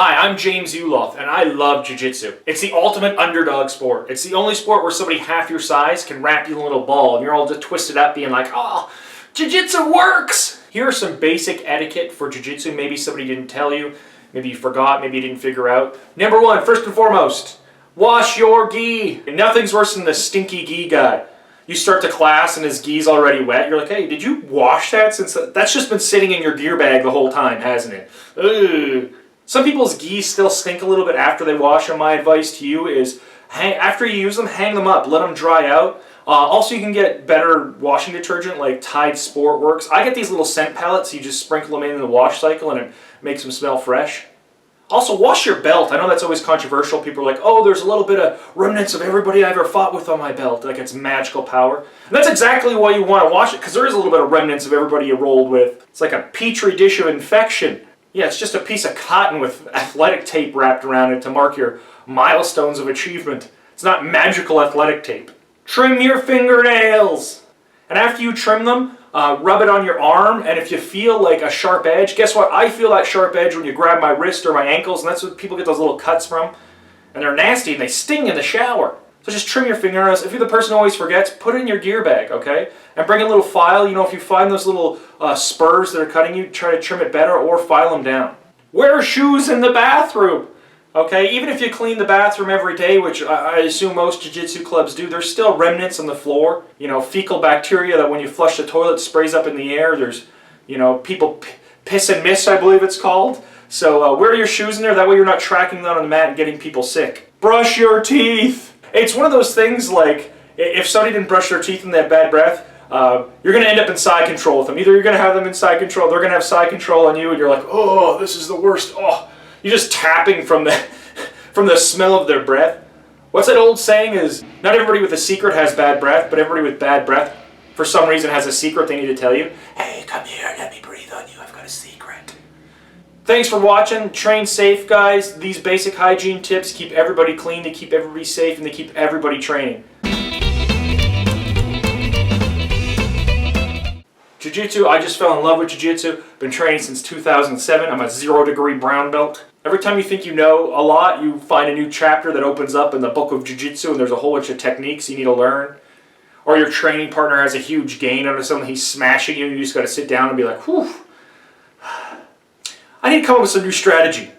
Hi, I'm James Uloff, and I love Jiu Jitsu. It's the ultimate underdog sport. It's the only sport where somebody half your size can wrap you in a little ball, and you're all just twisted up being like, oh, Jiu Jitsu works! Here are some basic etiquette for Jiu Jitsu. Maybe somebody didn't tell you, maybe you forgot, maybe you didn't figure out. Number one, first and foremost, wash your gi. And nothing's worse than the stinky gi guy. You start the class and his gi's already wet. You're like, hey, did you wash that? Since that's just been sitting in your gear bag the whole time, hasn't it? Ugh. Some people's gis still stink a little bit after they wash them. My advice to you is, after you use them, hang them up, let them dry out. Also, you can get better washing detergent like Tide Sport Works. I get these little scent pellets. You just sprinkle them in the wash cycle and it makes them smell fresh. Also, wash your belt. I know that's always controversial. People are like, oh, there's a little bit of remnants of everybody I ever fought with on my belt. Like it's magical power. And that's exactly why you want to wash it, because there is a little bit of remnants of everybody you rolled with. It's like a petri dish of infection. Yeah, it's just a piece of cotton with athletic tape wrapped around it to mark your milestones of achievement. It's not magical athletic tape. Trim your fingernails! And after you trim them, rub it on your arm, and if you feel like a sharp edge, guess what? I feel that sharp edge when you grab my wrist or my ankles, and that's what people get those little cuts from. And they're nasty, and they sting in the shower. So just trim your fingernails. If you're the person who always forgets, put it in your gear bag, okay? And bring a little file. You know, if you find those little spurs that are cutting you, try to trim it better or file them down. Wear shoes in the bathroom, okay? Even if you clean the bathroom every day, which I assume most jiu-jitsu clubs do, there's still remnants on the floor. You know, fecal bacteria that when you flush the toilet sprays up in the air. There's, you know, people piss and miss, I believe it's called. So wear your shoes in there. That way you're not tracking them on the mat and getting people sick. Brush your teeth. It's one of those things like, if somebody didn't brush their teeth and they have bad breath, you're going to end up in side control with them. Either you're going to have them in side control, they're going to have side control on you, and you're like, oh, this is the worst. Oh, you're just tapping from the smell of their breath. What's that old saying is, not everybody with a secret has bad breath, but everybody with bad breath, for some reason, has a secret they need to tell you. Hey, come here, let me breathe on you, I've got a secret. Thanks for watching. Train safe, guys. These basic hygiene tips keep everybody clean, they keep everybody safe, and they keep everybody training. Jiu-Jitsu, I just fell in love with Jiu-Jitsu. Been training since 2007. I'm a 0-degree brown belt. Every time you think you know a lot, you find a new chapter that opens up in the book of Jiu-Jitsu, and there's a whole bunch of techniques you need to learn. Or your training partner has a huge gain out of something, he's smashing you, and you just got to sit down and be like, whew. I need to come up with some new strategy.